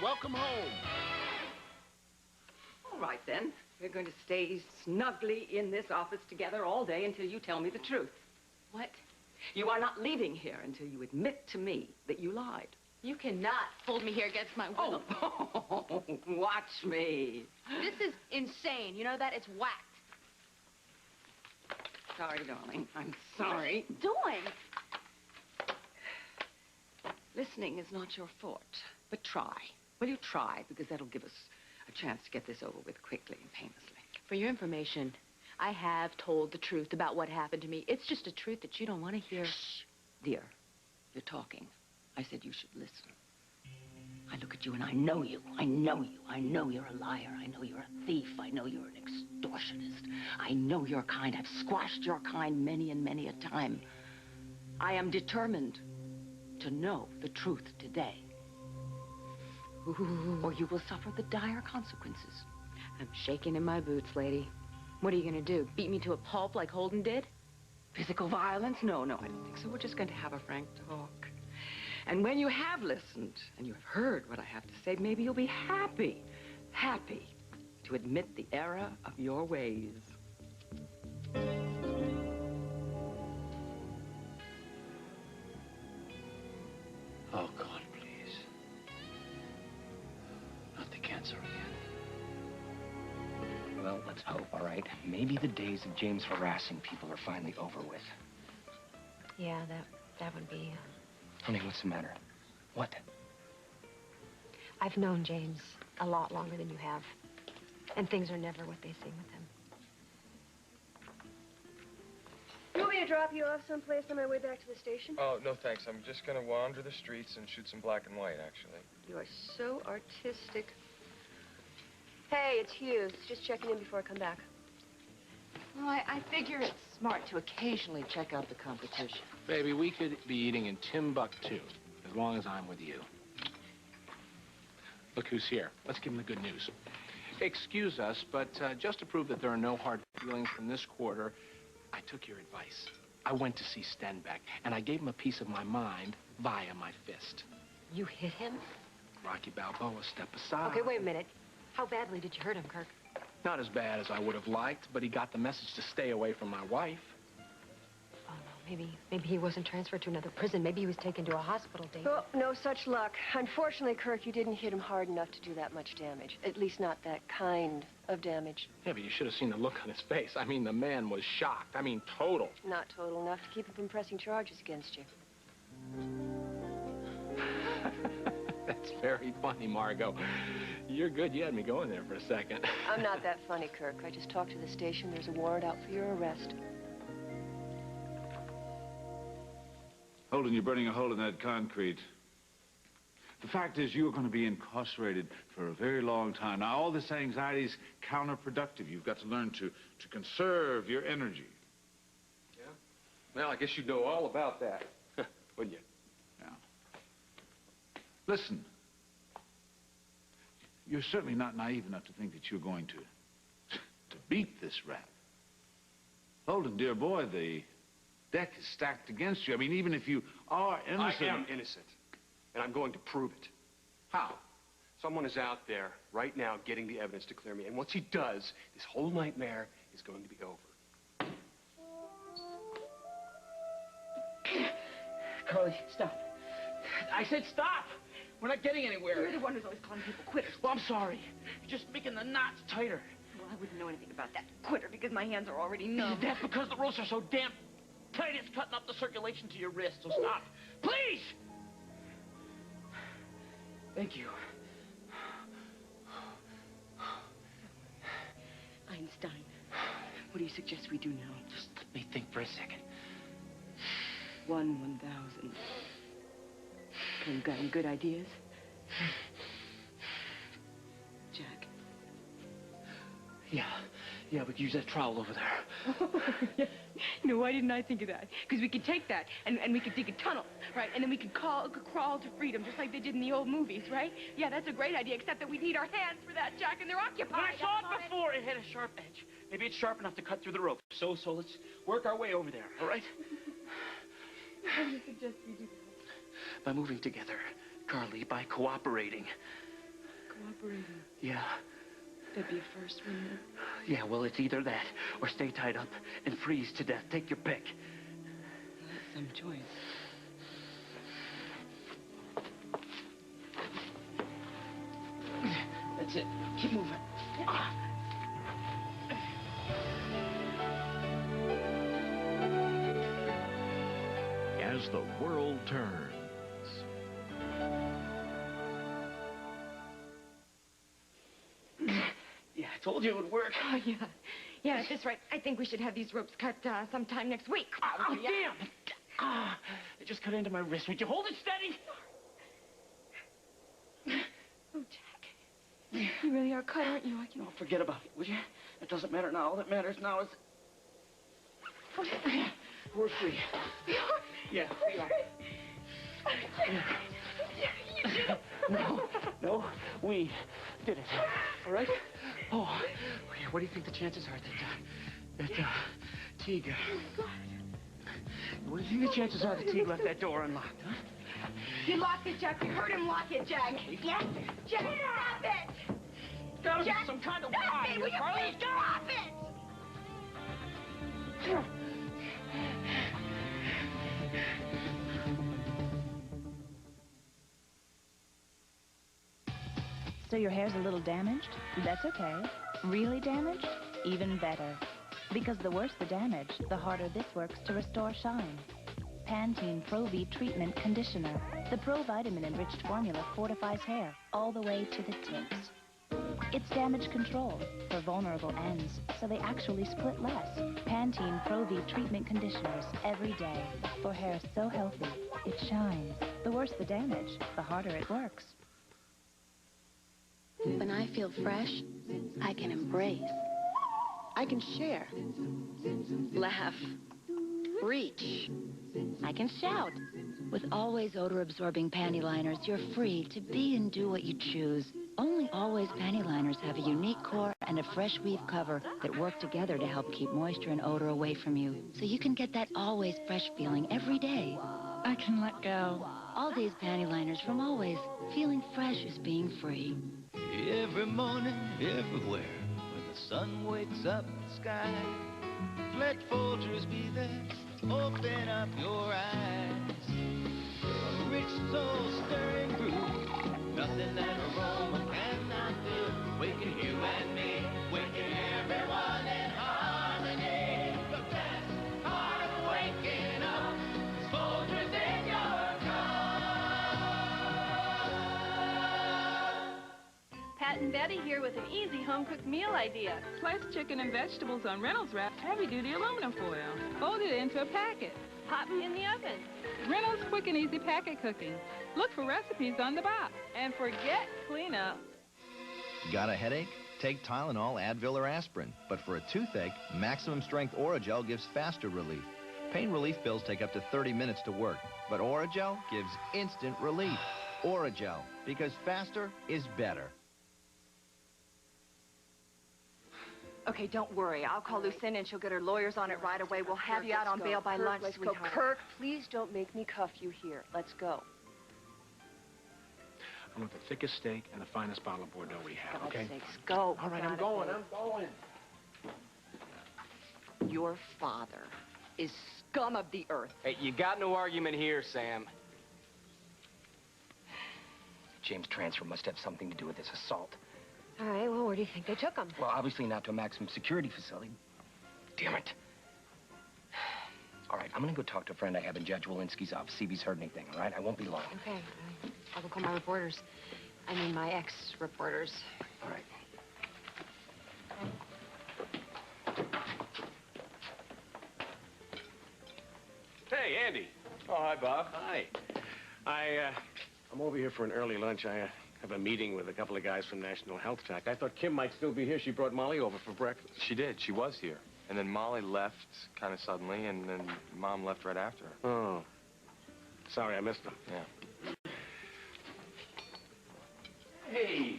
Welcome home. All right, then. We're going to stay snugly in this office together all day until you tell me the truth. What? You are not leaving here until you admit to me that you lied. You cannot hold me here against my will. Oh, watch me. This is insane. You know that? It's whacked. Sorry, darling. I'm sorry. What are you doing? Listening is not your forte, but try. Will you try? Because that'll give us a chance to get this over with quickly and painlessly. For your information, I have told the truth about what happened to me. It's just a truth that you don't want to hear. Shh. Dear, you're talking. I said you should listen. I look at you and I know you. I know you. I know you're a liar. I know you're a thief. I know you're an extortionist. I know your kind. I've squashed your kind many and many a time. I am determined to know the truth today. Or you will suffer the dire consequences. I'm shaking in my boots, lady. What are you going to do? Beat me to a pulp like Holden did? Physical violence? No, I don't think so. We're just going to have a frank talk. And when you have listened and you have heard what I have to say, maybe you'll be happy to admit the error of your ways. Oh, God, please. Not the cancer again. Well, let's hope, all right? Maybe the days of James harassing people are finally over with. Yeah, that would be... Honey, what's the matter? What? I've known James a lot longer than you have. And things are never what they seem with him. You want me to drop you off someplace on my way back to the station? Oh, no, thanks. I'm just gonna wander the streets and shoot some black and white, actually. You are so artistic. Hey, it's Hughes. Just checking in before I come back. Well, I figure it's smart to occasionally check out the competition. Baby, we could be eating in Timbuktu as long as I'm with you. Look who's here. Let's give him the good news. Excuse us, but just to prove that there are no hard feelings from this quarter, I took your advice. I went to see Stenbeck, and I gave him a piece of my mind via my fist. You hit him? Rocky Balboa, step aside. Okay, wait a minute. How badly did you hurt him, Kirk? Not as bad as I would have liked, but he got the message to stay away from my wife. Oh, no, maybe he wasn't transferred to another prison. Maybe he was taken to a hospital, Dave. Well, no such luck. Unfortunately, Kirk, you didn't hit him hard enough to do that much damage. At least not that kind of damage. Yeah, but you should have seen the look on his face. I mean, the man was shocked. I mean, total. Not total enough to keep him from pressing charges against you. That's very funny, Margot. You're good. You had me going there for a second. I'm not that funny, Kirk. I just talked to the station. There's a warrant out for your arrest. Holden, you're burning a hole in that concrete. The fact is, you're going to be incarcerated for a very long time. Now, all this anxiety is counterproductive. You've got to learn to conserve your energy. Yeah? Well, I guess you'd know all about that, wouldn't you? Yeah. Listen. You're certainly not naive enough to think that you're going to beat this rap. Holden, dear boy, the deck is stacked against you. I mean, even if you are innocent... I am innocent, and I'm going to prove it. How? Someone is out there right now getting the evidence to clear me, and once he does, this whole nightmare is going to be over. Carly, stop. I said stop. We're not getting anywhere. You're the one who's always calling people quitters. Well, I'm sorry. You're just making the knots tighter. Well, I wouldn't know anything about that quitter because my hands are already numb. That's because the ropes are so damn tight, it's cutting up the circulation to your wrist. So stop. Please! Thank you. Einstein, what do you suggest we do now? Just let me think for a second. 1,000. You got any good ideas? Jack. Yeah, we could use that trowel over there. No, why didn't I think of that? Because we could take that and we could dig a tunnel, right? And then we could crawl to freedom, just like they did in the old movies, right? Yeah, that's a great idea, except that we need our hands for that, Jack, and they're occupied. I saw it before. It had a sharp edge. Maybe it's sharp enough to cut through the rope. So let's work our way over there, all right? What do you suggest we do? By moving together, Carly, by cooperating. cooperating. Yeah. That'd be a first, wouldn't it? Yeah, well, it's either that or stay tied up and freeze to death. Take your pick. Well, that's some choice. That's it. Keep moving. As the world turns. Yeah, I told you it would work. Oh, yeah. Yeah, at this rate, I think we should have these ropes cut sometime next week. Oh, damn! Ah, it just cut into my wrist. Would you hold it steady? Oh, Jack. You really are cut, aren't you? I can... No, forget about it, would you? It doesn't matter now. All that matters now is... We're free. Yeah, we are. No, we did it. All right? Oh, yeah, what do you think the chances are that Teague... What do you think the chances are that Teague left that door unlocked, huh? You locked it, Jack. You heard him lock it, Jack. Yeah? Jack, stop it! Gotta be Jack, some kind of stop lie. it! Will you please stop it? So your hair's a little damaged? That's okay. Really damaged? Even better. Because the worse the damage, the harder this works to restore shine. Pantene Pro-V Treatment Conditioner. The pro-vitamin-enriched formula fortifies hair all the way to the tips. It's damage control for vulnerable ends, so they actually split less. Pantene Pro-V Treatment Conditioners every day for hair so healthy, it shines. The worse the damage, the harder it works. When I feel fresh, I can embrace. I can share. Laugh. Reach. I can shout. With Always odor-absorbing panty liners, you're free to be and do what you choose. Only Always panty liners have a unique core and a fresh weave cover that work together to help keep moisture and odor away from you, so you can get that Always fresh feeling every day. I can let go. All days panty liners from Always. Feeling fresh is being free. Every morning, everywhere, when the sun wakes up the sky, let Folgers be there. Open up your eyes. A rich soul stirring brew. Nothing that aroma cannot do. Waking you and me, waking everyone in harmony. The best part of waking up is Folgers in your cup. Pat and Betty here with an easy home-cooked meal idea. Slice chicken and vegetables on Reynolds Wrap, heavy-duty aluminum foil. Fold it into a packet. Pop in the oven. Reynolds Quick and Easy Packet Cooking. Look for recipes on the box. And forget cleanup. Got a headache? Take Tylenol, Advil, or aspirin. But for a toothache, Maximum Strength Oragel gives faster relief. Pain relief pills take up to 30 minutes to work, but Oragel gives instant relief. Oragel, because faster is better. Okay, don't worry. I'll call Lucinda and she'll get her lawyers on it right away. We'll have you out on bail by lunch, Let's go. sweetheart. Kirk, please don't make me cuff you here. Let's go. I want the thickest steak and the finest bottle of Bordeaux we have, God's okay? sakes, go. All right, I'm going. Your father is scum of the earth. Hey, you got no argument here, Sam. James' transfer must have something to do with this assault. All right, well, where do you think they took him? Well, obviously not to a maximum security facility. Damn it. All right, I'm gonna go talk to a friend I have in Judge Walensky's office, see if he's heard anything, all right? I won't be long. Okay, I'll go call my reporters. I mean, my ex-reporters. All right. Hey, Andy. Oh, hi, Bob. Hi. I'm over here for an early lunch. I have a meeting with a couple of guys from National Health Track. I thought Kim might still be here. She brought Molly over for breakfast. She did. She was here. And then Molly left kind of suddenly, and then Mom left right after her. Oh. Sorry, I missed them. Yeah. Hey.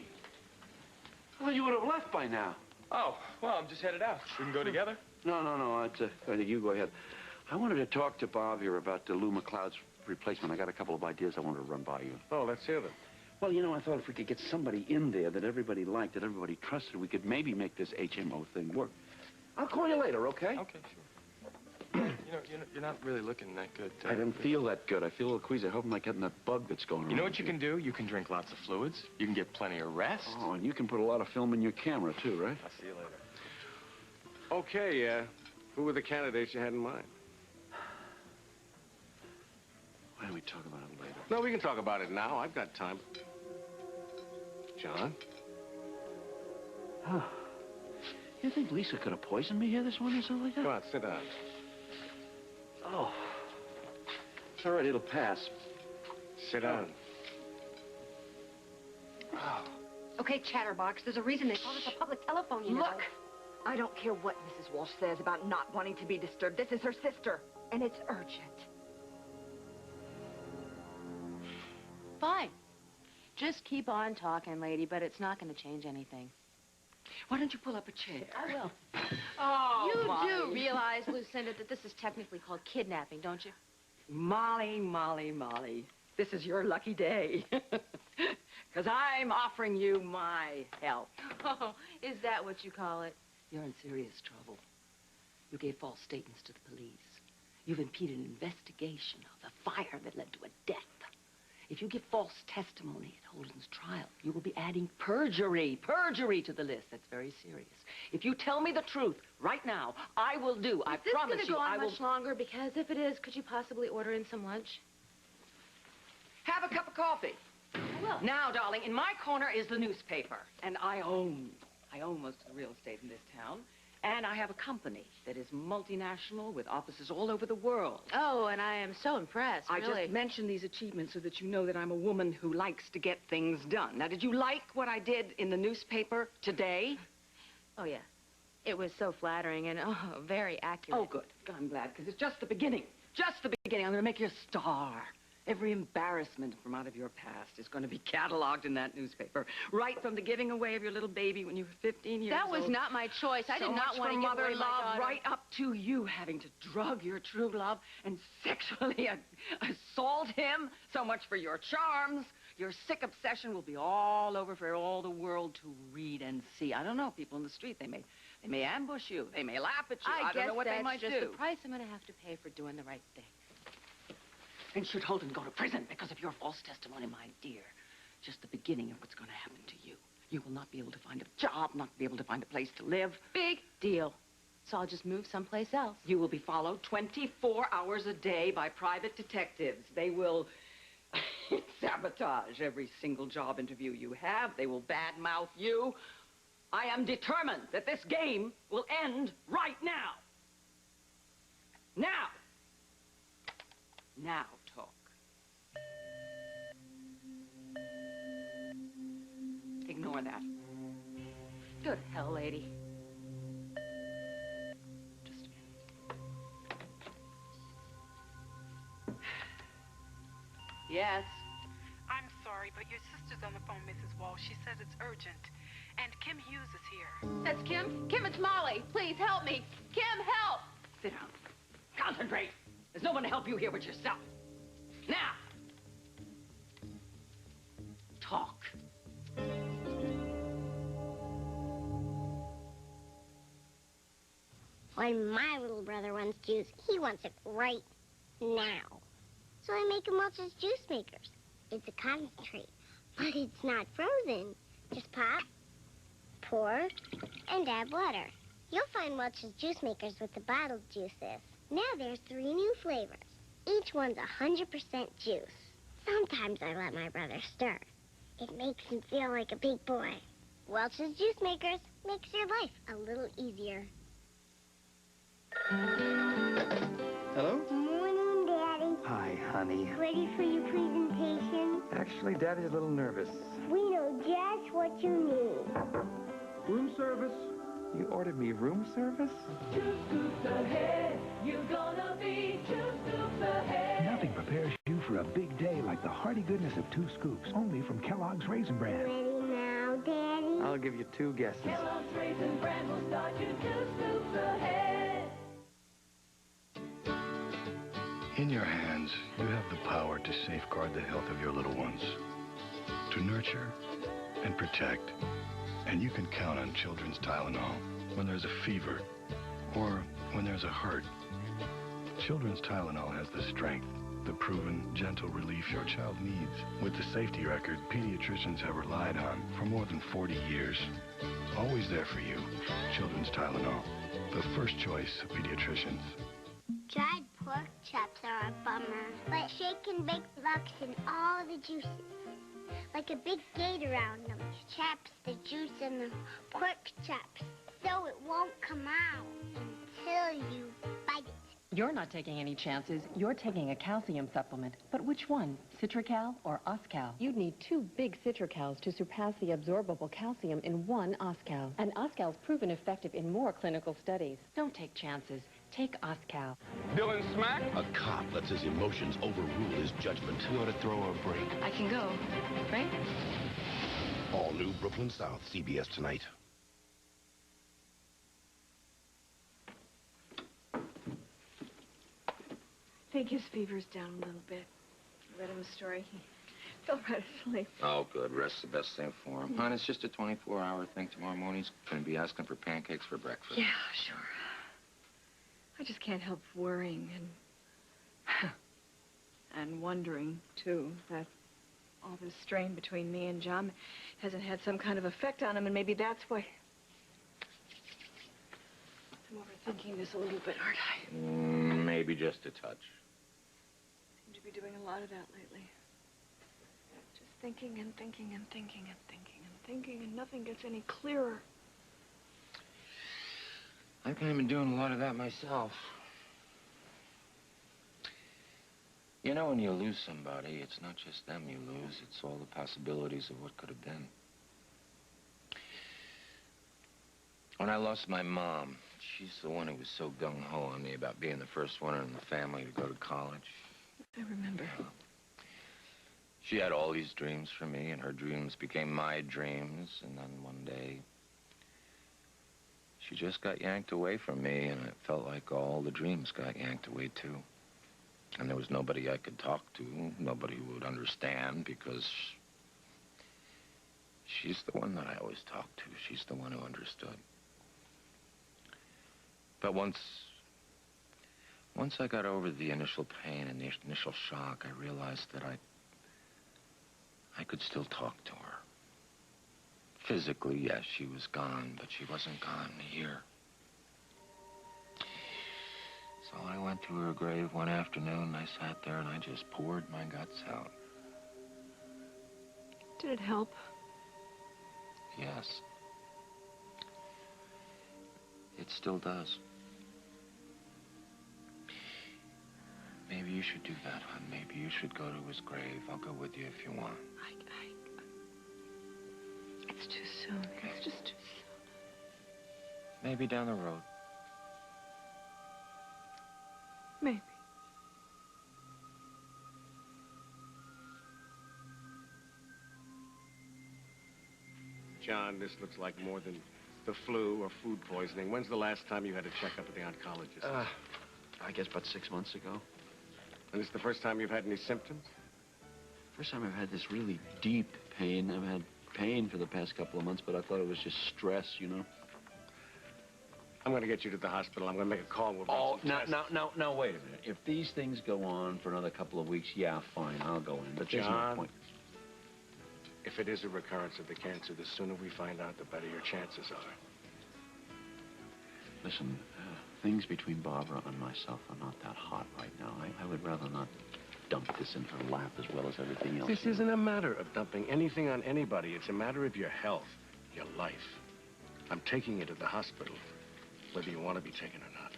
I thought you would have left by now. Oh, well, I'm just headed out. We can go together? No. I think you go ahead. I wanted to talk to Bob here about Lou McLeod's replacement. I got a couple of ideas I wanted to run by you. Oh, let's hear them. Well, you know, I thought if we could get somebody in there that everybody liked, that everybody trusted, we could maybe make this HMO thing work. I'll call you later, okay? Okay, sure. You're not really looking that good. I didn't feel that good. I feel a little queasy. I hope I'm not getting that bug that's going around. You know what you can do? You can drink lots of fluids. You can get plenty of rest. Oh, and you can put a lot of film in your camera, too, right? I'll see you later. Okay, who were the candidates you had in mind? Why don't we talk about it later? No, we can talk about it now. I've got time. John? Huh. You think Lisa could have poisoned me here this morning or something like that? Come on, sit down. Oh. It's all right, it'll pass. Sit down. Oh. Okay, Chatterbox, there's a reason they call this a public telephone, you know. Look, I don't care what Mrs. Walsh says about not wanting to be disturbed. This is her sister, and it's urgent. Fine. Just keep on talking, lady, but it's not going to change anything. Why don't you pull up a chair? I will. Oh, You Molly. do realize, Lucinda, that this is technically called kidnapping, don't you? Molly, Molly, Molly. This is your lucky day. Because I'm offering you my help. Oh, is that what you call it? You're in serious trouble. You gave false statements to the police. You've impeded an investigation of the fire that led to a death. If you give false testimony at Holden's trial, you will be adding perjury to the list. That's very serious. If you tell me the truth right now, I will do. I promise you, I will. Is this going to go on much longer? Because if it is, could you possibly order in some lunch? Have a cup of coffee. Well. Now, darling, in my corner is the newspaper, and I own most of the real estate in this town. And I have a company that is multinational with offices all over the world. Oh, and I am so impressed, I really. just mentioned these achievements so that you know that I'm a woman who likes to get things done. Now, did you like what I did in the newspaper today? Oh, yeah. It was so flattering and, very accurate. Oh, good. I'm glad, because it's just the beginning. Just the beginning. I'm going to make you a star. Every embarrassment from out of your past is going to be cataloged in that newspaper. Right from the giving away of your little baby when you were 15 years old. That was not my choice. I did not want to give away my daughter. Right up to you having to drug your true love and sexually assault him. So much for your charms. Your sick obsession will be all over for all the world to read and see. I don't know, people in the street, they may ambush you. They may laugh at you. I don't know what they might do. I guess that's just the price I'm going to have to pay for doing the right thing. And should Holden go to prison because of your false testimony, my dear, just the beginning of what's going to happen to you. You will not be able to find a job, not be able to find a place to live. Big deal. So I'll just move someplace else. You will be followed 24 hours a day by private detectives. They will sabotage every single job interview you have. They will badmouth you. I am determined that this game will end right now. Now. Now, talk. Ignore that. Good hell, lady. Just a minute. Yes? I'm sorry, but your sister's on the phone, Mrs. Walsh. She says it's urgent. And Kim Hughes is here. That's Kim? Kim, it's Molly. Please, help me. Kim, help! Sit down. Concentrate. There's no one to help you here but yourself. Now! Talk. When my little brother wants juice, he wants it right now. So I make him Welch's juice makers. It's a concentrate, but it's not frozen. Just pop, pour, and add water. You'll find Welch's juice makers with the bottled juices. Now there's 3 new flavors. Each one's 100% juice. Sometimes I let my brother stir. It makes him feel like a big boy. Welch's Juice Makers makes your life a little easier. Hello? Morning, Daddy. Hi, honey. Ready for your presentation? Actually, Daddy's a little nervous. We know just what you need. Room service? You ordered me room service? 2 scoops ahead, you're gonna be 2 scoops ahead. Nothing prepares you for a big day like the hearty goodness of 2 scoops, only from Kellogg's Raisin Bran. Ready now, Daddy? I'll give you 2 guesses. Kellogg's Raisin Bran will start you 2 scoops ahead. In your hands, you have the power to safeguard the health of your little ones, to nurture and protect. And you can count on Children's Tylenol when there's a fever or when there's a hurt. Children's Tylenol has the strength, the proven, gentle relief your child needs. With the safety record pediatricians have relied on for more than 40 years. Always there for you. Children's Tylenol, the first choice of pediatricians. Dried pork chops are a bummer, but shake and bake locks in all the juices. Like a big gate around them. Traps the juice in the pork chops, so it won't come out until you bite it. You're not taking any chances. You're taking a calcium supplement. But which one? Citracal or Oscal? You'd need 2 big Citracals to surpass the absorbable calcium in 1 Oscal. And Oscal's proven effective in more clinical studies. Don't take chances. Take Oscal. Dylan Smack? A cop lets his emotions overrule his judgment. You ought to throw her a break. I can go, right? All new Brooklyn South, CBS tonight. I think his fever's down a little bit. I read him a story. He fell right asleep. Oh, good. Rest's the best thing for him. Hon, it's just a 24-hour thing. Tomorrow morning he's going to be asking for pancakes for breakfast. Yeah, sure. I just can't help worrying and wondering, too, that all this strain between me and John hasn't had some kind of effect on him, and maybe that's why I'm overthinking this a little bit, aren't I? Maybe just a touch. Seem to be doing a lot of that lately. Just thinking and thinking and thinking and thinking and thinking, and nothing gets any clearer. I've kind of been doing a lot of that myself. You know, when you lose somebody, it's not just them you lose, it's all the possibilities of what could have been. When I lost my mom, she's the one who was so gung-ho on me about being the first one in the family to go to college. I remember. She had all these dreams for me, and her dreams became my dreams, and then one day, she just got yanked away from me, and it felt like all the dreams got yanked away, too. And there was nobody I could talk to, nobody who would understand, because she's the one that I always talked to. She's the one who understood. But once I got over the initial pain and the initial shock, I realized that I could still talk to her. Physically, yes, she was gone, but she wasn't gone here. So I went to her grave one afternoon, and I sat there, and I just poured my guts out. Did it help? Yes. It still does. Maybe you should do that, hon. Maybe you should go to his grave. I'll go with you if you want. It's too soon. It's just too soon. Maybe down the road. Maybe. John, this looks like more than the flu or food poisoning. When's the last time you had a checkup with the oncologist? I guess about 6 months ago. And this is the first time you've had any symptoms? First time I've had this really deep pain. I've had pain for the past couple of months, but I thought it was just stress, you know? I'm going to get you to the hospital. I'm going to make a call. We'll run some tests. Now, wait a minute. If these things go on for another couple of weeks, yeah, fine, I'll go in. But there's no point. If it is a recurrence of the cancer, the sooner we find out, the better your chances are. Listen, things between Barbara and myself are not that hot right now. I would rather not dump this in her lap as well as everything else. This isn't a matter of dumping anything on anybody. It's a matter of your health, your life. I'm taking you to the hospital, whether you want to be taken or not.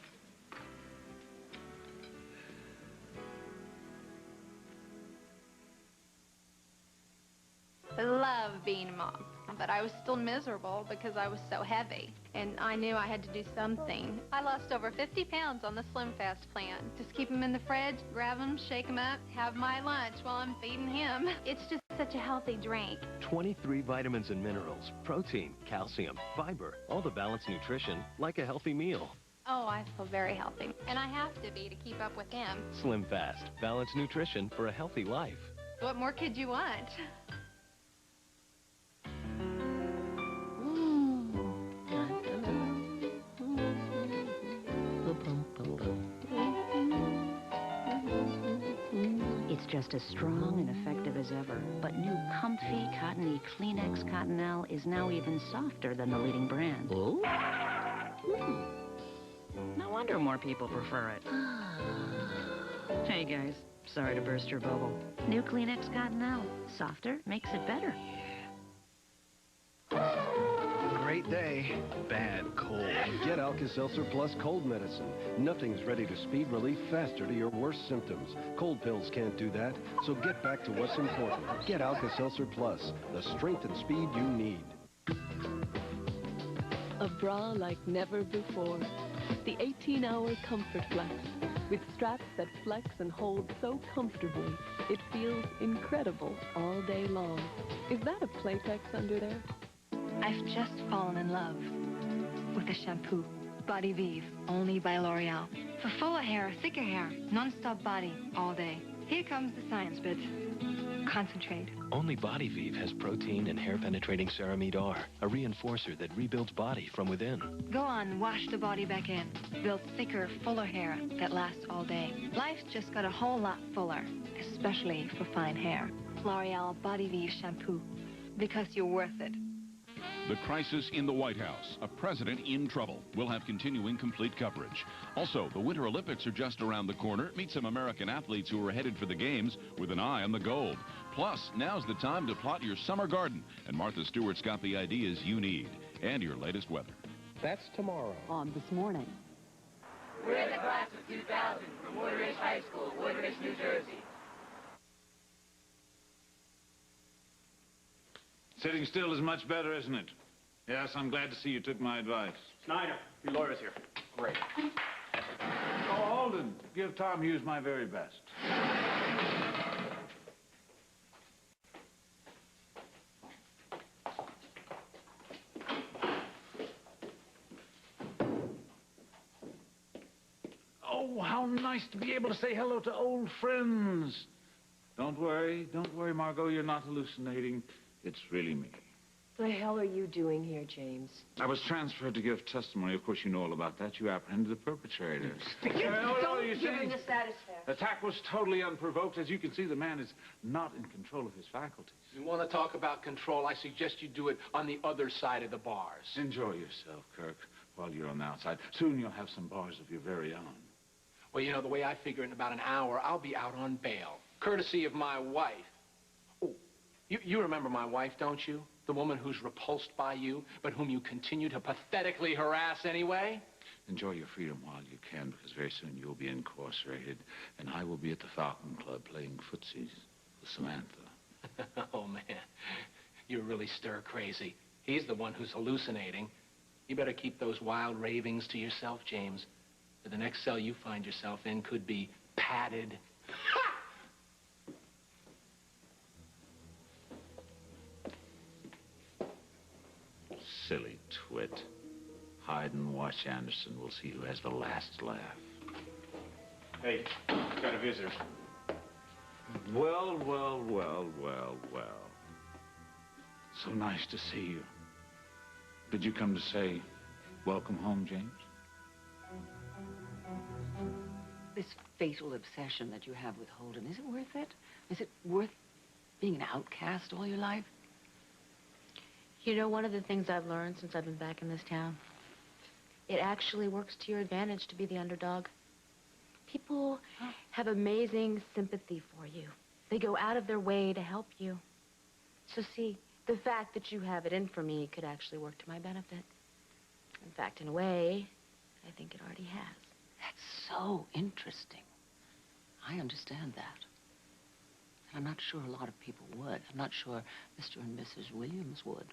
I love being a mom, but I was still miserable because I was so heavy, and I knew I had to do something. I lost over 50 pounds on the Slim Fast plan. Just keep them in the fridge, grab them, shake them up, have my lunch while I'm feeding him. It's just such a healthy drink. 23 vitamins and minerals, protein, calcium, fiber, all the balanced nutrition like a healthy meal. Oh, I feel very healthy, and I have to be to keep up with him. Slim Fast, balanced nutrition for a healthy life. What more could you want? just as strong and effective as ever, but new comfy, cottony Kleenex Cottonelle is now even softer than the leading brand. Oh? No wonder more people prefer it. Hey, guys. Sorry to burst your bubble. New Kleenex Cottonelle. Softer makes it better. Great day, bad cold. Get Alka-Seltzer Plus cold medicine. Nothing's ready to speed relief faster to your worst symptoms. Cold pills can't do that, so get back to what's important. Get Alka-Seltzer Plus, the strength and speed you need. A bra like never before. The 18-hour Comfort Flex. With straps that flex and hold so comfortably, it feels incredible all day long. Is that a Playtex under there? I've just fallen in love with a shampoo. Body Vive, only by L'Oreal. For fuller hair, thicker hair, non-stop body, all day. Here comes the science bit. Concentrate. Only Body Vive has protein and hair-penetrating ceramide R, a reinforcer that rebuilds body from within. Go on, wash the body back in. Build thicker, fuller hair that lasts all day. Life's just got a whole lot fuller, especially for fine hair. L'Oreal Body Vive shampoo, because you're worth it. The crisis in the White House, a president in trouble. We'll have continuing complete coverage. Also, the Winter Olympics are just around the corner. Meet some American athletes who are headed for the games with an eye on the gold. Plus, now's the time to plot your summer garden. And Martha Stewart's got the ideas you need. And your latest weather. That's tomorrow. On This Morning. We're the class of 2000 from Woodridge High School, Woodridge, New Jersey. Sitting still is much better, isn't it? Yes, I'm glad to see you took my advice. Snyder, your lawyer's here. Great. Oh, Holden, give Tom Hughes my very best. Oh, how nice to be able to say hello to old friends. Don't worry, Margot, you're not hallucinating. It's really me. The hell are you doing here, James? I was transferred to give testimony. Of course, you know all about that. You apprehended the perpetrator. Don't give him the status fact. The attack was totally unprovoked. As you can see, the man is not in control of his faculties. You want to talk about control? I suggest you do it on the other side of the bars. Enjoy yourself, Kirk, while you're on the outside. Soon you'll have some bars of your very own. Well, you know, the way I figure in about an hour, I'll be out on bail, courtesy of my wife. Oh, you remember my wife, don't you? The woman who's repulsed by you, but whom you continue to pathetically harass anyway? Enjoy your freedom while you can, because very soon you'll be incarcerated, and I will be at the Falcon Club playing footsies with Samantha. Oh, man, you're really stir-crazy. He's the one who's hallucinating. You better keep those wild ravings to yourself, James. The next cell you find yourself in could be padded. Silly twit. Hide and watch Anderson. We'll see who has the last laugh. Hey, got a visitor. Well. So nice to see you. Did you come to say, welcome home, James? This fatal obsession that you have with Holden, is it worth it? Is it worth being an outcast all your life? You know, one of the things I've learned since I've been back in this town, it actually works to your advantage to be the underdog. People have amazing sympathy for you. They go out of their way to help you. So see, the fact that you have it in for me could actually work to my benefit. In fact, in a way, I think it already has. That's so interesting. I understand that. And I'm not sure a lot of people would. I'm not sure Mr. and Mrs. Williams would.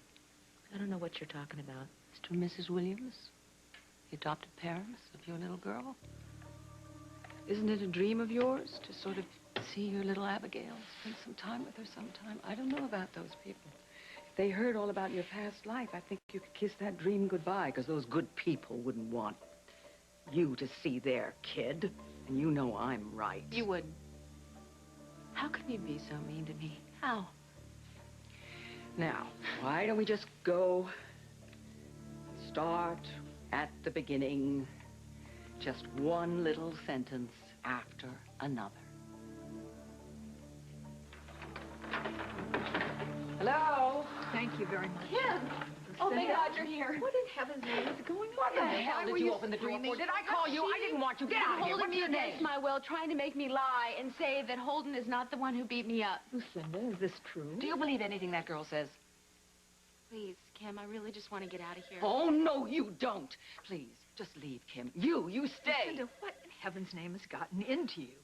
I don't know what you're talking about. Mr. and Mrs. Williams? The adopted parents of your little girl? Isn't it a dream of yours to sort of see your little Abigail, spend some time with her sometime? I don't know about those people. If they heard all about your past life, I think you could kiss that dream goodbye, because those good people wouldn't want you to see their kid. And you know I'm right. You wouldn't. How can you be so mean to me? How? Now, why don't we just go start at the beginning? Just one little sentence after another. Thank you very much. Kim! Oh, thank God you're here. What in heaven's name is going on? What the hell did you open the door for? Did I call you? I didn't want you. Get out of here. Holding What's me your against name? my will, trying to make me lie and say that Holden is not the one who beat me up. Lucinda, is this true? Do you believe anything that girl says? Please, Kim, I really just want to get out of here. Oh, no, you don't. Please, just leave, Kim. You stay. Lucinda, what in heaven's name has gotten into you?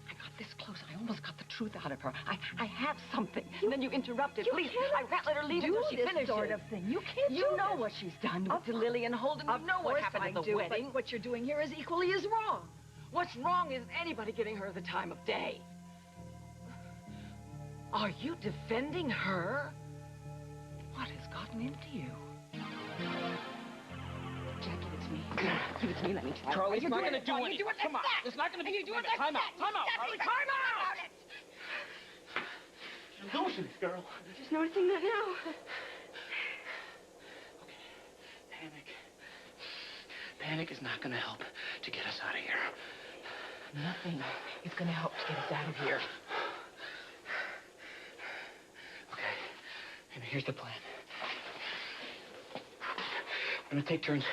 I got this close. I almost got the truth out of her. I have something. And then you interrupted. Please, I won't let her leave until she finishes. Sort of thing. You can't You know what she's done to Lily and Holden. You know what happened at the wedding. But what you're doing here is equally as wrong. What's wrong is anybody giving her the time of day. Are you defending her? What has gotten into you? Jack, give it to me. Give it to me. Let me try. Charlie, it's not going to do anything. Come on. It's not going to be... Time out. Time out, Charlie. Time out! You're losing it, girl. I'm just noticing that now. Okay. Panic is not going to help to get us out of here. Nothing is going to help to get us out of here. Okay. And here's the plan. We're going to take turns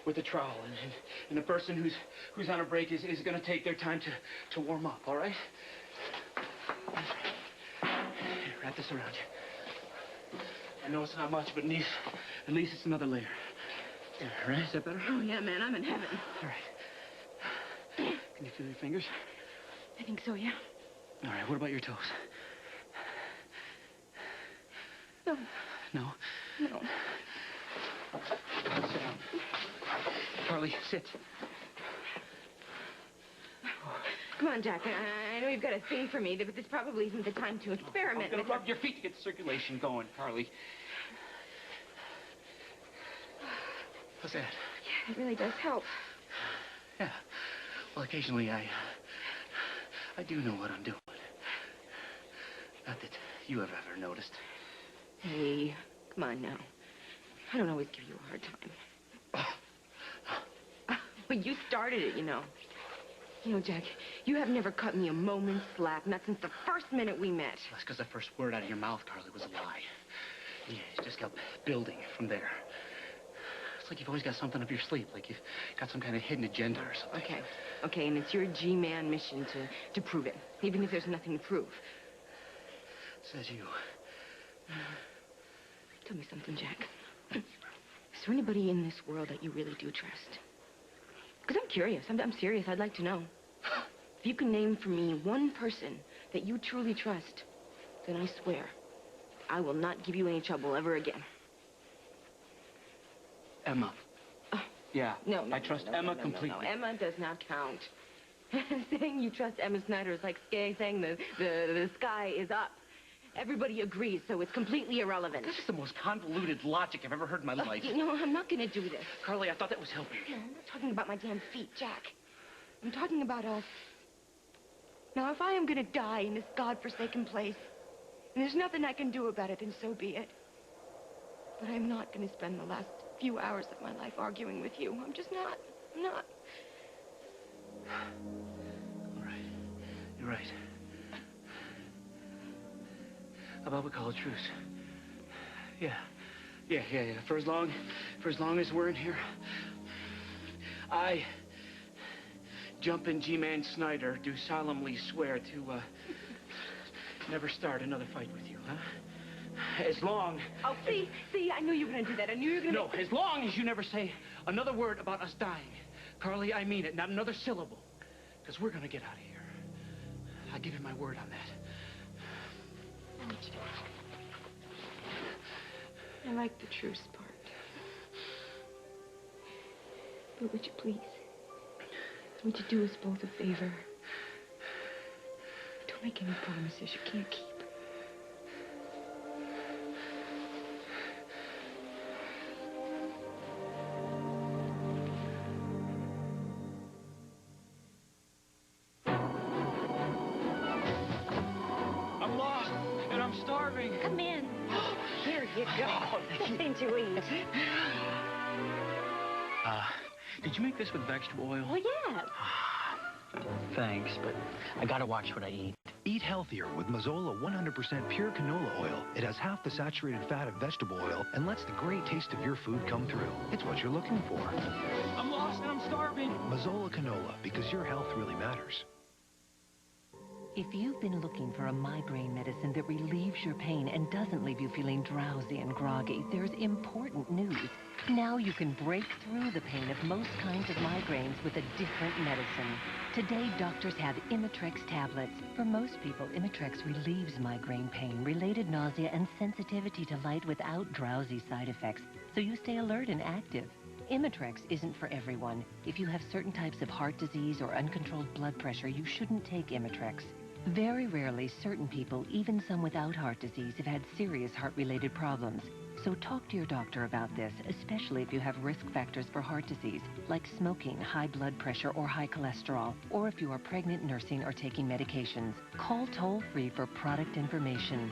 with the trowel, and the person who's on a break is going to take their time to warm up, all right? Here, wrap this around you. I know it's not much, but at least it's another layer. There, all right? Is that better? Oh, yeah, man, I'm in heaven. All right. Can you feel your fingers? I think so, yeah. All right, what about your toes? No. No? No. Sit down. Charlie, sit. Come on, Jack. I know you've got a thing for me, but this probably isn't the time to experiment. I'm going to rub your feet to get the circulation going, Carly. How's that? Yeah, it really does help. Yeah. Well, occasionally I do know what I'm doing. Not that you have ever noticed. Hey, come on now. I don't always give you a hard time. Well, you started it, you know. You know, Jack, you have never cut me a moment's slack, not since the first minute we met. That's because the first word out of your mouth, Carly, was a lie. Yeah, it just kept building from there. It's like you've always got something up your sleeve, like you've got some kind of hidden agenda or something. Okay, and it's your G-man mission to prove it, even if there's nothing to prove. Says you. Tell me something, Jack. Is there anybody in this world that you really do trust? Because I'm curious. I'm serious. I'd like to know. If you can name for me one person that you truly trust, then I swear I will not give you any trouble ever again. Emma. Yeah, No, I trust Emma completely. No, Emma does not count. Saying you trust Emma Snyder is like saying the sky is up. Everybody agrees, so it's completely irrelevant. This is the most convoluted logic I've ever heard in my life. You know, I'm not going to do this. Carly, I thought that was helping. No, I'm not talking about my damn feet, Jack. I'm talking about us. Now, if I am going to die in this godforsaken place, and there's nothing I can do about it, then so be it. But I'm not going to spend the last few hours of my life arguing with you. I'm just not. I'm not. All right. You're right. How about we call a truce? Yeah. For as long as we're in here, I, Jumpin' G-Man Snyder, do solemnly swear to never start another fight with you, huh? As long... Oh, see, I knew you were going to do that. I knew you were going to... No, as long as you never say another word about us dying. Carly, I mean it, not another syllable. Because we're going to get out of here. I give you my word on that. I like the truce part. But would you please? Would you do us both a favor? Don't make any promises you can't keep. I'm lost, and I'm starving. Come in. Here you go. Something to eat. Did you make this with vegetable oil? Well, yeah. Thanks, but I gotta watch what I eat. Eat healthier with Mazola 100% pure canola oil. It has half the saturated fat of vegetable oil and lets the great taste of your food come through. It's what you're looking for. I'm lost and I'm starving. Mazola canola, because your health really matters. If you've been looking for a migraine medicine that relieves your pain and doesn't leave you feeling drowsy and groggy, there's important news. Now you can break through the pain of most kinds of migraines with a different medicine. Today, doctors have Imitrex tablets. For most people, Imitrex relieves migraine pain, related nausea, and sensitivity to light without drowsy side effects, so you stay alert and active. Imitrex isn't for everyone. If you have certain types of heart disease or uncontrolled blood pressure, you shouldn't take Imitrex. Very rarely, certain people, even some without heart disease, have had serious heart-related problems. So talk to your doctor about this, especially if you have risk factors for heart disease, like smoking, high blood pressure, or high cholesterol, or if you are pregnant, nursing, or taking medications. Call toll-free for product information.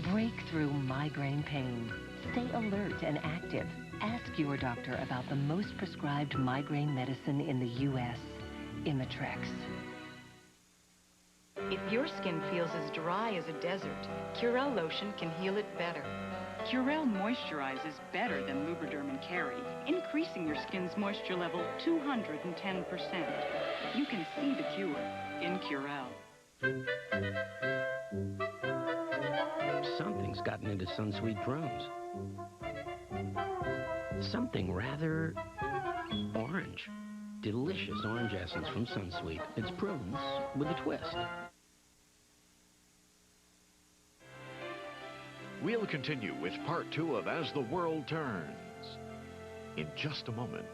Breakthrough migraine pain. Stay alert and active. Ask your doctor about the most prescribed migraine medicine in the U.S., Imitrex. If your skin feels as dry as a desert, Curel lotion can heal it better. Curel moisturizes better than Lubriderm and Carry, increasing your skin's moisture level 210%. You can see the cure in Curel. Something's gotten into Sunsweet prunes. Something rather orange. Delicious orange essence from Sunsweet. It's prunes with a twist. We'll continue with part 2 of As the World Turns in just a moment.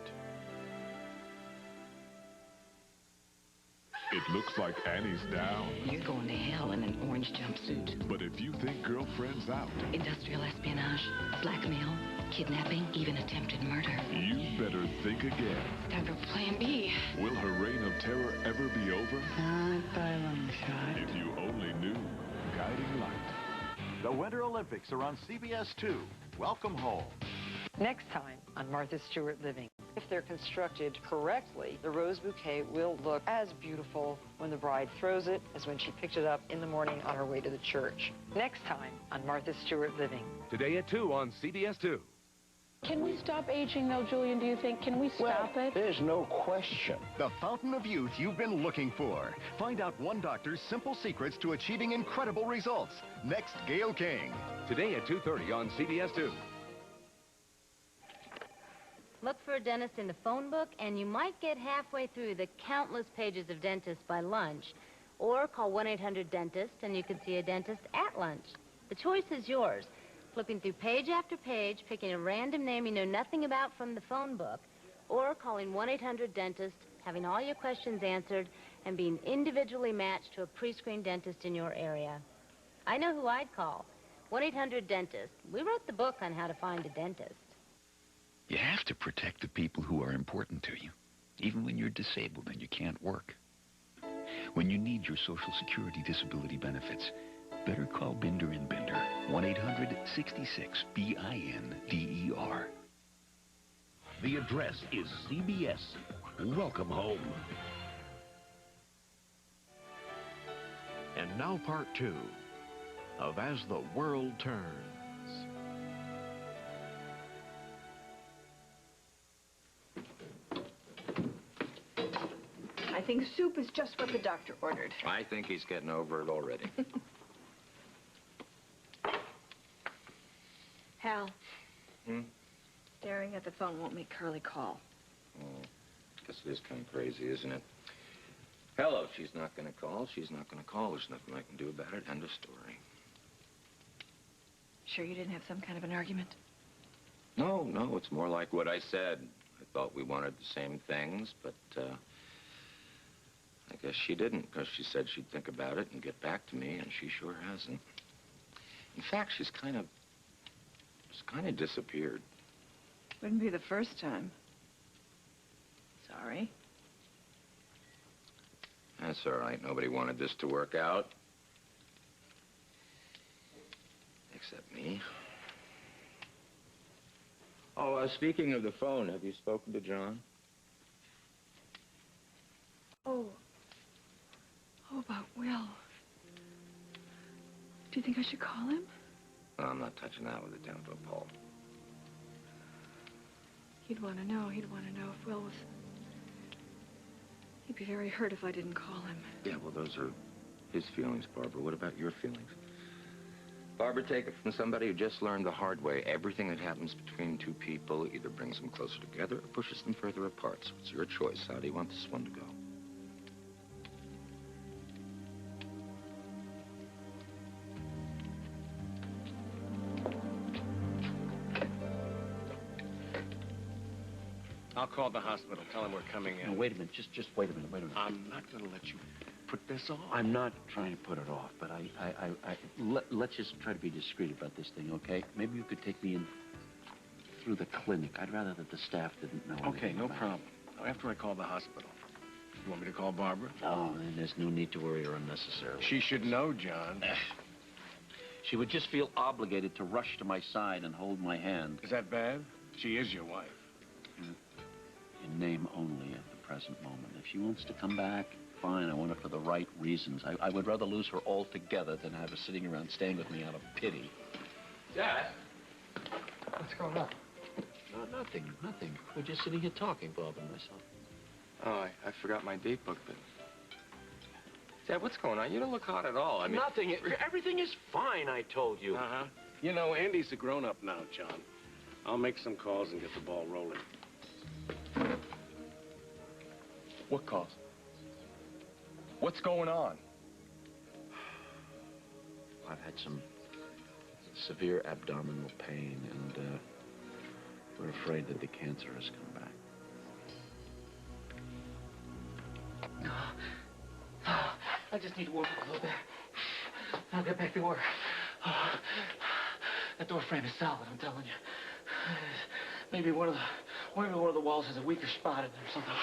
It looks like Annie's down. You're going to hell in an orange jumpsuit. But if you think girlfriend's out, Industrial espionage, blackmail, kidnapping, even attempted murder. you better think again. Time for plan B. Will her reign of terror ever be over? Not by a long shot. If you only knew. Guiding Light. The Winter Olympics are on CBS 2. Welcome home. Next time on Martha Stewart Living. If they're constructed correctly, the rose bouquet will look as beautiful when the bride throws it as when she picked it up in the morning on her way to the church. Next time on Martha Stewart Living. Today at 2 on CBS 2. Can we stop aging, though, Julian, do you think? Can we stop it? There's no question. The fountain of youth you've been looking for. Find out one doctor's simple secrets to achieving incredible results. Next, Gail King. Today at 2:30 on CBS 2. Look for a dentist in the phone book, and you might get halfway through the countless pages of dentists by lunch. Or call 1-800-DENTIST, and you can see a dentist at lunch. The choice is yours. Flipping through page after page, picking a random name you know nothing about from the phone book, or calling 1-800-DENTIST, having all your questions answered, and being individually matched to a pre-screened dentist in your area. I know who I'd call. 1-800-DENTIST. We wrote the book on how to find a dentist. You have to protect the people who are important to you, even when you're disabled and you can't work. When you need your Social Security disability benefits, better call Binder and Binder. 1-800-66-BINDER. The address is CBS. Welcome home. And now part 2 of As the World Turns. I think soup is just what the doctor ordered. I think he's getting over it already. Hal. Staring at the phone won't make Curly call. Guess it is kind of crazy, isn't it? Hello, she's not going to call. She's not going to call. There's nothing I can do about it. End of story. Sure you didn't have some kind of an argument? No, it's more like what I said. I thought we wanted the same things, but, I guess she didn't, because she said she'd think about it and get back to me, and she sure hasn't. In fact, she's kind of disappeared. Wouldn't be the first time. Sorry. That's all right. Nobody wanted this to work out. Except me. Oh, speaking of the phone, have you spoken to John? Oh, about Will. you think I should call him? No, I'm not touching that with a 10-foot pole. He'd want to know. He'd want to know if Will was... He'd be very hurt if I didn't call him. Yeah, well, those are his feelings, Barbara. What about your feelings? Barbara, take it from somebody who just learned the hard way. Everything that happens between two people either brings them closer together or pushes them further apart. So it's your choice. How do you want this one to go? I'll call the hospital. Tell them we're coming in. No, wait a minute. Just wait a minute. Wait a minute. I'm not going to let you put this off. I'm not trying to put it off, but let's just try to be discreet about this thing, okay? Maybe you could take me in through the clinic. I'd rather that the staff didn't know. Okay, no problem. After I call the hospital. You want me to call Barbara? No, there's no need to worry her unnecessarily. She should know, John. She would just feel obligated to rush to my side and hold my hand. Is that bad? She is your wife. In name only at the present moment. If she wants to come back, fine. I want it for the right reasons. I would rather lose her altogether than have her sitting around staying with me out of pity. Dad? What's going on? No, nothing. We're just sitting here talking, Bob and myself. Oh, I forgot my date book, but... Dad, what's going on? You don't look hot at all. I mean... Nothing. Everything is fine, I told you. Uh-huh. You know, Andy's a grown-up now, John. I'll make some calls and get the ball rolling. What calls? What's going on? I've had some severe abdominal pain, and we're afraid that the cancer has come back. I just need to warm up a little bit. I'll get back to work. That door frame is solid, I'm telling you. Maybe one of the walls has a weaker spot in there or something.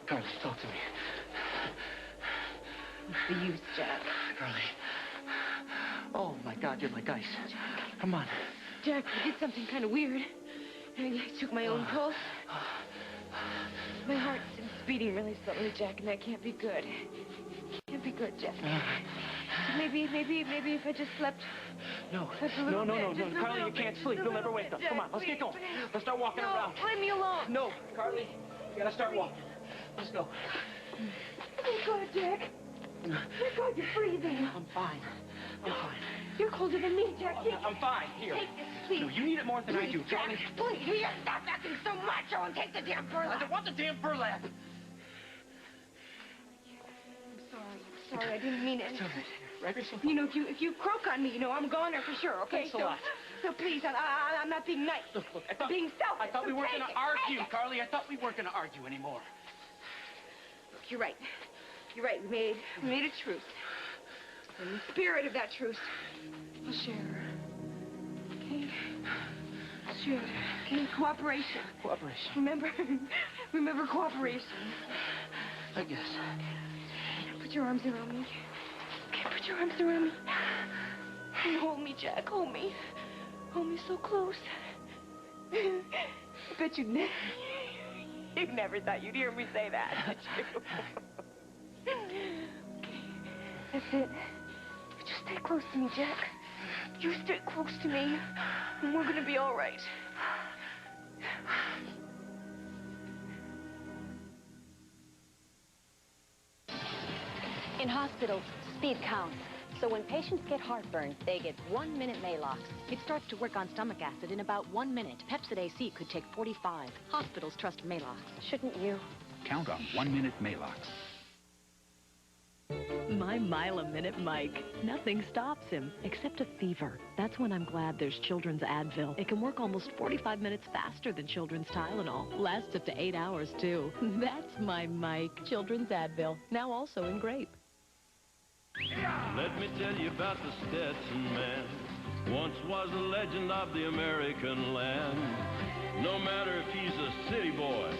Carly, talk to me. What's the use, Jack? Carly. Oh, my God, you're like ice. Come on. Jack, I did something kind of weird. I took my own pulse. My heart's beating really slowly, Jack, and that can't be good. Can't be good, Jack. Maybe if I just slept. No, Carly, you can't sleep. You'll never wake up. Come on, let's get going. Let's start walking around. Leave me alone. No, Carly, you gotta start walking. Let's go. Oh, God, Jack. Oh, God, you're freezing. I'm fine. You're colder than me, Jack. I'm fine. Here. Take this, please. No, you need it more than I do, Carly. Jack, please, will you stop acting so much? I won't take the damn burlap. I don't want the damn burlap. I'm sorry, I didn't mean it. It's all right. Wrap yourself up. You know, if you croak on me, I'm a goner for sure, okay? Thanks a lot. So please, I'm not being nice. Look, I'm being selfish. I thought we weren't going to argue, Take it. Carly. I thought we weren't going to argue anymore. Look, you're right. You're right. We made a truce. In the spirit of that truce, I'll share her. Okay? I'll share her. Okay? Cooperation. Remember cooperation. I guess. Put your arms around me. Okay, put your arms around me. And hold me, Jack. Hold me. Hold me so close. I bet you never thought you'd hear me say that, did you? Okay, that's it. Just stay close to me, Jack. You stay close to me, and we're gonna be all right. In hospitals, speed counts. So when patients get heartburn, they get 1-minute Maalox. It starts to work on stomach acid in about 1 minute. Pepsid AC could take 45. Hospitals trust Maalox. Shouldn't you? Count on 1-minute Maalox. My mile-a-minute Mike. Nothing stops him, except a fever. That's when I'm glad there's Children's Advil. It can work almost 45 minutes faster than Children's Tylenol. Lasts up to 8 hours, too. That's my Mike. Children's Advil. Now also in grape. Let me tell you about the Stetson man. Once was a legend of the American land. No matter if he's a city boy,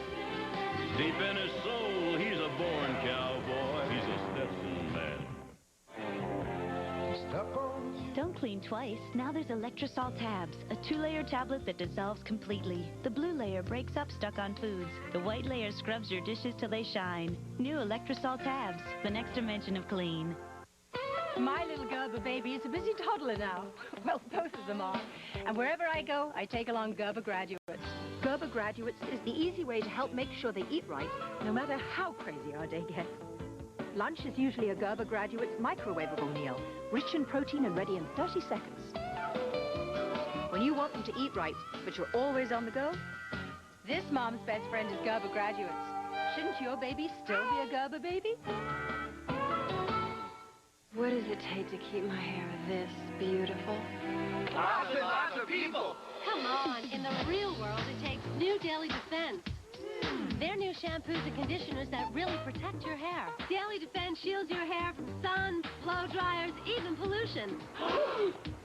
deep in his soul, he's a born cowboy. He's a Stetson man. Step on Don't clean twice. Now there's Electrosol Tabs, a 2-layer tablet that dissolves completely. The blue layer breaks up stuck-on foods. The white layer scrubs your dishes till they shine. New Electrosol Tabs, the next dimension of clean. My little Gerber baby is a busy toddler now. Well, both of them are. And wherever I go, I take along Gerber graduates. Gerber graduates is the easy way to help make sure they eat right, no matter how crazy our day gets. Lunch is usually a Gerber graduate's microwavable meal, rich in protein and ready in 30 seconds. When you want them to eat right, but you're always on the go, this mom's best friend is Gerber graduates. Shouldn't your baby still be a Gerber baby? What does it take to keep my hair this beautiful? Lots and lots of people! Come on, in the real world, it takes New Daily Defense. They're new shampoos and conditioners that really protect your hair. Daily Defense shields your hair from sun, blow dryers, even pollution.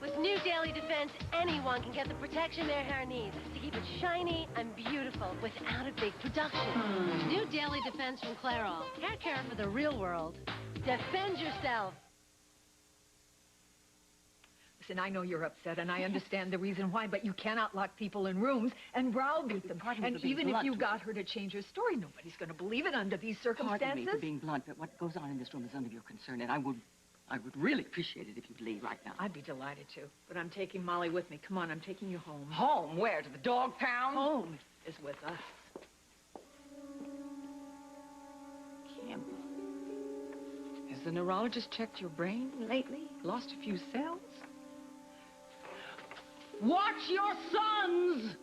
With new Daily Defense, anyone can get the protection their hair needs to keep it shiny and beautiful without a big production. New Daily Defense from Clairol. Hair care for the real world. Defend yourself. Listen, I know you're upset, and I understand the reason why, but you cannot lock people in rooms and browbeat them. And even if you got her to change her story, nobody's going to believe it under these circumstances. Pardon me for being blunt, but what goes on in this room is none of your concern, and I would really appreciate it if you'd leave right now. I'd be delighted to, but I'm taking Molly with me. Come on, I'm taking you home. Home? Where? To the dog pound? Home is with us. Campbell. Has the neurologist checked your brain lately? Lost a few cells? Watch your sons!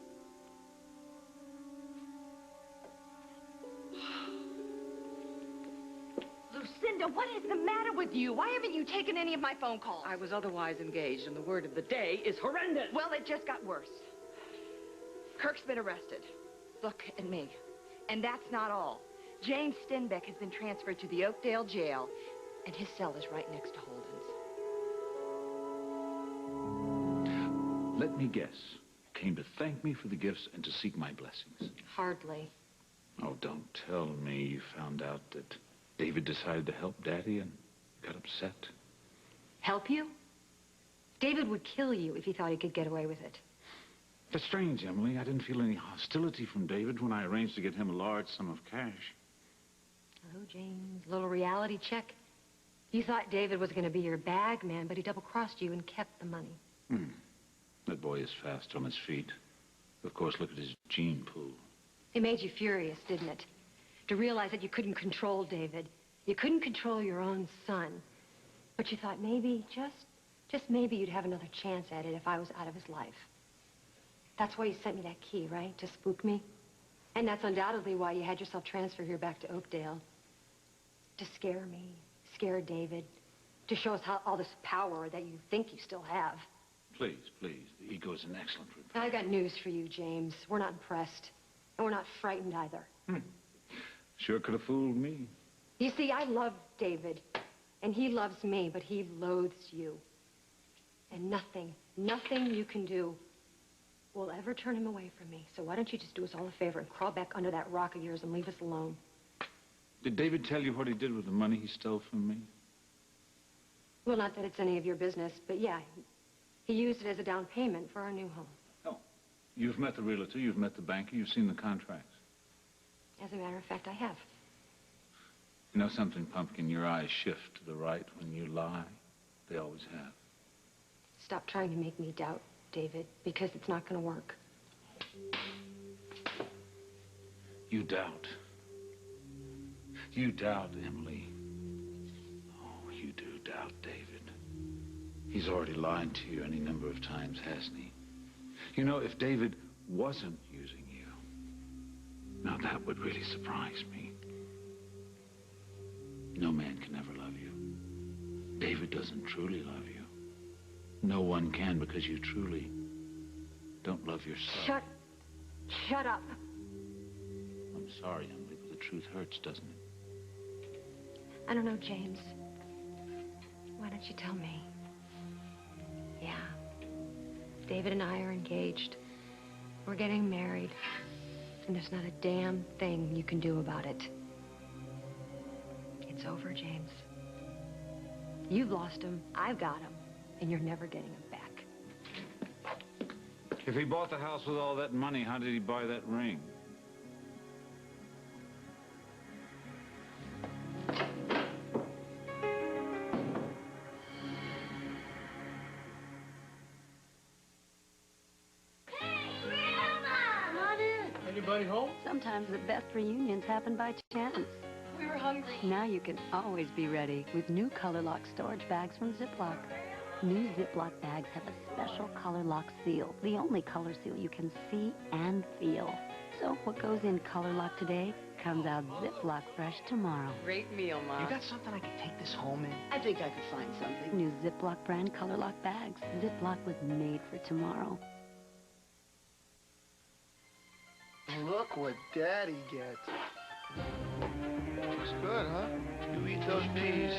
Lucinda, what is the matter with you? Why haven't you taken any of my phone calls? I was otherwise engaged, and the word of the day is horrendous. Well, it just got worse. Kirk's been arrested. Look at me. And that's not all. James Stenbeck has been transferred to the Oakdale jail, and his cell is right next to Holden's. Let me guess. Came to thank me for the gifts and to seek my blessings. Hardly. Oh, don't tell me you found out that David decided to help Daddy and got upset. Help you? David would kill you if he thought he could get away with it. That's strange, Emily. I didn't feel any hostility from David when I arranged to get him a large sum of cash. Oh, James, a little reality check. You thought David was going to be your bag man, but he double-crossed you and kept the money. That boy is fast on his feet. Of course, look at his gene pool. It made you furious, didn't it? To realize that you couldn't control David. You couldn't control your own son. But you thought maybe, just maybe you'd have another chance at it if I was out of his life. That's why you sent me that key, right? To spook me? And that's undoubtedly why you had yourself transferred here back to Oakdale. To scare me, scare David. To show us all this power that you think you still have. Please, please. The ego's an excellent report. I got news for you, James. We're not impressed. And we're not frightened either. Sure could have fooled me. You see, I love David. And he loves me, but he loathes you. And nothing you can do will ever turn him away from me. So why don't you just do us all a favor and crawl back under that rock of yours and leave us alone? Did David tell you what he did with the money he stole from me? Well, not that it's any of your business, but yeah, he used it as a down payment for our new home. Oh. You've met the realtor, you've met the banker, you've seen the contracts. As a matter of fact, I have. You know something, Pumpkin? Your eyes shift to the right when you lie. They always have. Stop trying to make me doubt, David, because it's not going to work. You doubt. You doubt, Emily. Oh, you do doubt, David. He's already lied to you any number of times, hasn't he? You know, if David wasn't using you, now that would really surprise me. No man can ever love you. David doesn't truly love you. No one can, because you truly don't love yourself. Shut up. I'm sorry, Emily, but the truth hurts, doesn't it? I don't know, James. Why don't you tell me? Yeah. David and I are engaged. We're getting married. And there's not a damn thing you can do about it. It's over, James. You've lost him. I've got him. and you're never getting them back. If he bought the house with all that money, how did he buy that ring? Anybody home? Sometimes the best reunions happen by chance. We were hungry. Now you can always be ready with new Color Lock storage bags from Ziploc. New Ziploc bags have a special Color Lock seal, the only color seal you can see and feel. So what goes in Color Lock today comes out Ziploc fresh tomorrow. Great meal, Mom. You got something I can take this home in? I think I could find something. New Ziploc brand Color Lock bags. Ziploc was made for tomorrow. Look what Daddy gets. Looks good, huh? You eat those peas.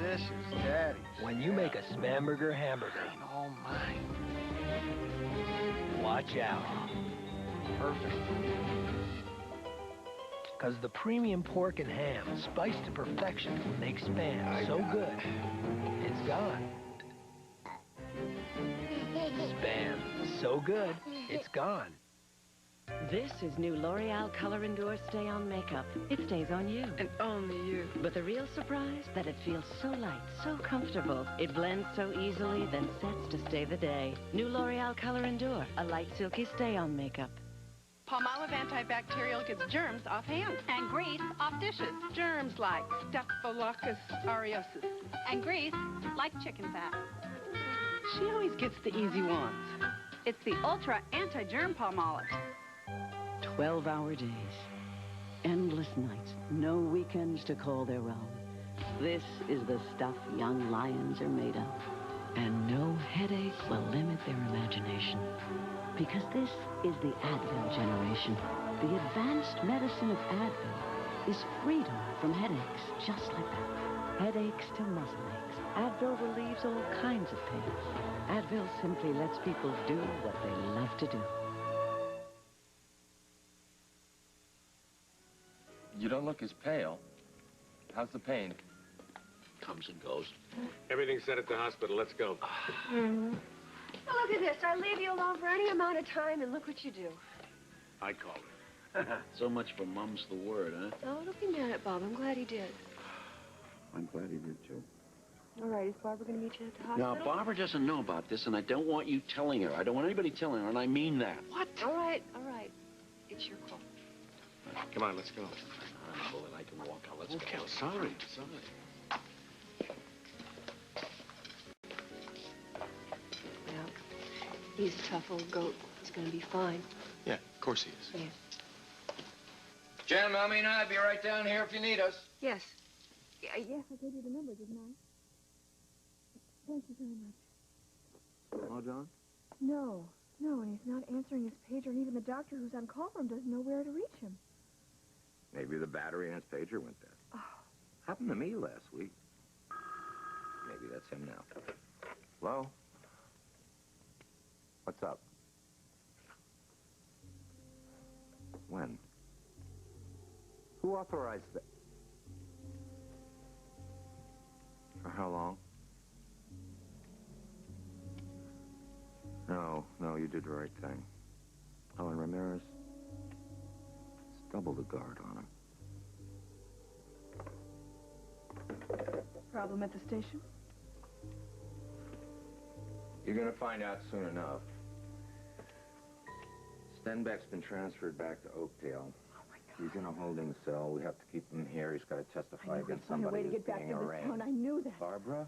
This is Daddy's. When you make a Spamburger hamburger, Ain't all mine. watch out. Perfect. Because the premium pork and ham, spiced to perfection, makes Spam so good, it's gone. Spam, so good, it's gone. This is new L'Oreal Color Endure Stay On Makeup. It stays on you. And only you. But the real surprise, that it feels so light, so comfortable. It blends so easily, then sets to stay the day. New L'Oreal Color Endure, a light, silky stay-on makeup. Palmolive antibacterial gets germs off hands. And grease off dishes. Germs like Staphylococcus aureus. And grease like chicken fat. She always gets the easy ones. It's the Ultra Anti-Germ Palmolive. 12-hour days, endless nights, no weekends to call their own. This is the stuff young lions are made of. And no headache will limit their imagination. Because this is the Advil generation. The advanced medicine of Advil is freedom from headaches, just like that. Headaches to muscle aches. Advil relieves all kinds of pains. Advil simply lets people do what they love to do. You don't look as pale. How's the pain? Comes and goes. Everything's set at the hospital. Let's go. Mm-hmm. Well, look at this. I leave you alone for any amount of time, and look what you do. I called her. So much for mum's the word, huh? Oh, don't be mad at Bob. I'm glad he did. I'm glad he did, too. All right, is Barbara going to meet you at the hospital? Now, Barbara doesn't know about this, and I don't want you telling her. I don't want anybody telling her, and I mean that. What? All right, all right. It's your call. Come on, let's go. I'm bullet. I can walk out. Let's Okay, go. sorry. Well, he's a tough old goat. He's going to be fine. Yeah, of course he is. Yeah. Jen, Mommy, and I'll be right down here if you need us. Yes. Yes, I gave you the number, didn't I? Thank you very much. Hello, John? No, and he's not answering his pager, and even the doctor who's on call for him doesn't know where to reach him. Maybe the battery in his pager went dead. Oh. Happened to me last week. Maybe that's him now. Hello? What's up? When? Who authorized that? For how long? No, you did the right thing. Helen Ramirez, let's double the guard on him. Problem at the station? You're gonna find out soon enough. Stenbeck's been transferred back to Oakdale. Oh, my God. He's in a holding cell. We have to keep him here. He's got to testify against Find a somebody way to who's get back being to this arraigned. town. I knew that. Barbara,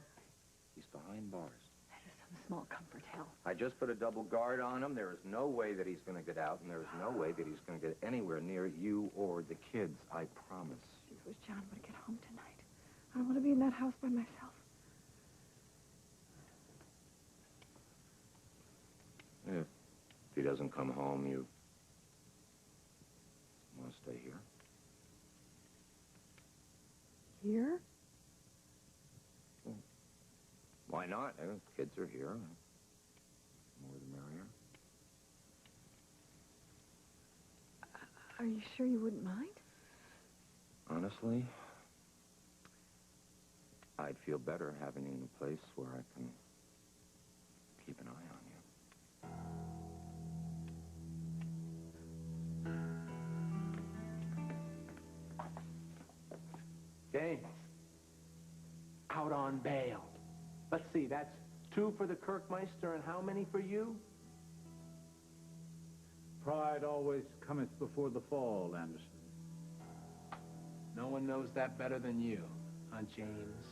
he's behind bars. That is some small comfort, Hal. I just put a double guard on him. There is no way that he's going to get out, and there is no way that he's going to get anywhere near you or the kids, I promise. Jeez, wish John would get home tonight. I don't want to be in that house by myself. If he doesn't come home, you want to stay here? Here? Why not? Kids are here. More the merrier. Are you sure you wouldn't mind? Honestly, I'd feel better having you in a place where I can keep an eye on you. James. Out on bail. Let's see, that's 2 for the Kirkmeister and how many for you? Pride always cometh before the fall, Anderson. No one knows that better than you, huh, James?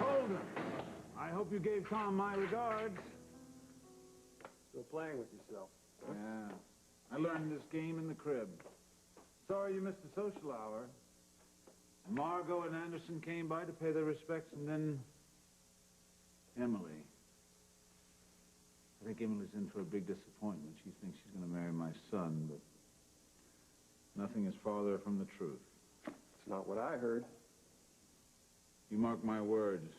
Holden, I hope you gave Tom my regards. Still playing with yourself. Huh? Yeah. I learned this game in the crib. Sorry you missed the social hour. Margot and Anderson came by to pay their respects, and then Emily. I think Emily's in for a big disappointment. She thinks she's going to marry my son, but nothing is farther from the truth. It's not what I heard. You mark my words,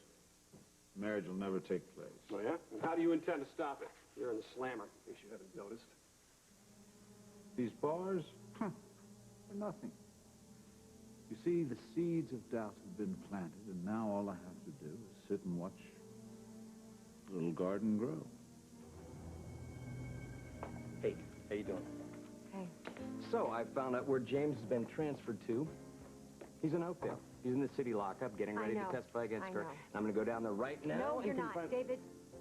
marriage will never take place. Oh, yeah? And how do you intend to stop it? You're in the slammer, in case you haven't noticed. These bars? Huh, they're nothing. You see, the seeds of doubt have been planted, and now all I have to do is sit and watch the little garden grow. Hey, how you doing? Hey. So, I found out where James has been transferred to. He's in Oakdale. He's in the city lockup, getting ready to testify against her. And I'm going to go down there right now. No, you're not, David.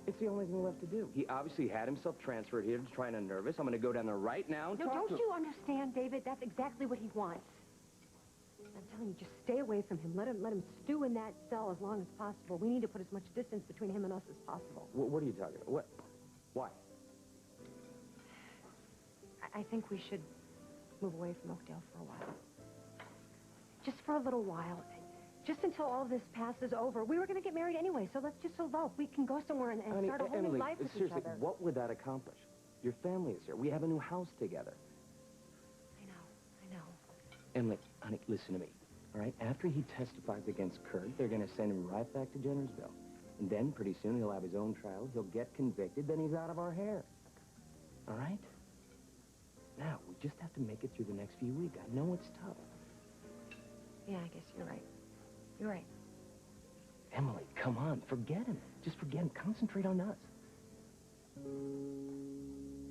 It's the only thing left to do. He obviously had himself transferred here, just trying to nervous. I'm going to go down there right now and No, talk to him. don't you understand, David? That's exactly what he wants. I'm telling you, just stay away from him. Let him stew in that cell as long as possible. We need to put as much distance between him and us as possible. What are you talking about? What? Why? I think we should move away from Oakdale for a while. Just for a little while. Just until all this passes over. We were going to get married anyway, so let's just elope. We can go somewhere and Honey, start a whole Emily, new life with each seriously, other. what would that accomplish? Your family is here. We have a new house together. I know. Emily, honey, listen to me, all right? After he testifies against Kurt, they're going to send him right back to Jennersville. And then, pretty soon, he'll have his own trial. He'll get convicted. Then he's out of our hair. All right? Now, we just have to make it through the next few weeks. I know it's tough. Yeah, I guess you're right. You're right. Emily, come on. Forget him. Just forget him. Concentrate on us.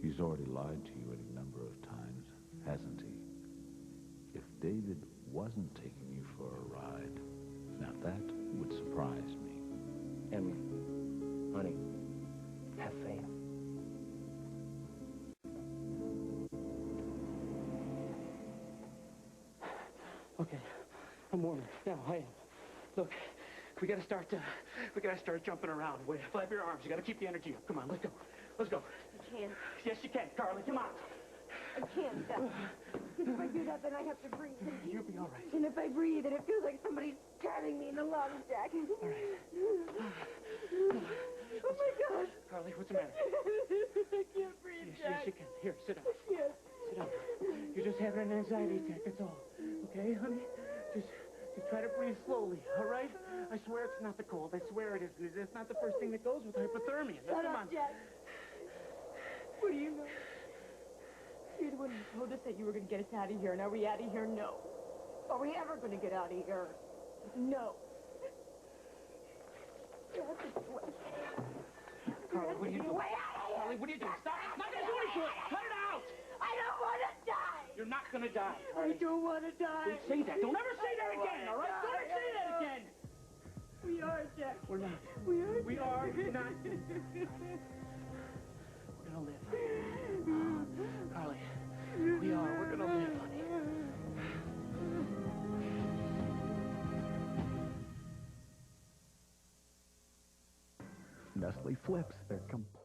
He's already lied to you any number of times, hasn't he? If David wasn't taking you for a ride, now that would surprise me. Emily, honey, have faith. Okay, I'm warmer. Now, I am. Look, we gotta start jumping around. Flap your arms. You gotta keep the energy up. Come on, let's go. Let's go. I can't. Yes, you can, Carly. Come on. I can't. If I do that, then I have to breathe. You'll be all right. And if I breathe, then it feels like somebody's stabbing me in the lungs, Jack. All right. Oh, my God. Carly, what's the matter? I can't breathe, Yes, Jack. yes, you can. Here, sit down. I can't. Sit down. You're just having an anxiety attack, that's all. Okay, honey? Just try to breathe slowly, all right? I swear it's not the cold. I swear it isn't. It's not the first thing that goes with hypothermia. Shut Come up, on. Jack. What do you know? You're the one who told us that you were going to get us out of here. And are we out of here? No. Are we ever going to get out of here? No. You have to do it. Carly, what are you doing? Way out of here! Carly, what are you doing? Stop! I'm not gonna do anything! Cut it out! I don't want to die! You're not gonna die, I Carly. don't want to die. Don't say that. Don't ever say that again, all right? Don't ever say that again! We are, Jack. We're not. We are. We are not. We're gonna live. Carly, we are. We're gonna live, honey. Nestle Flips, they're complete.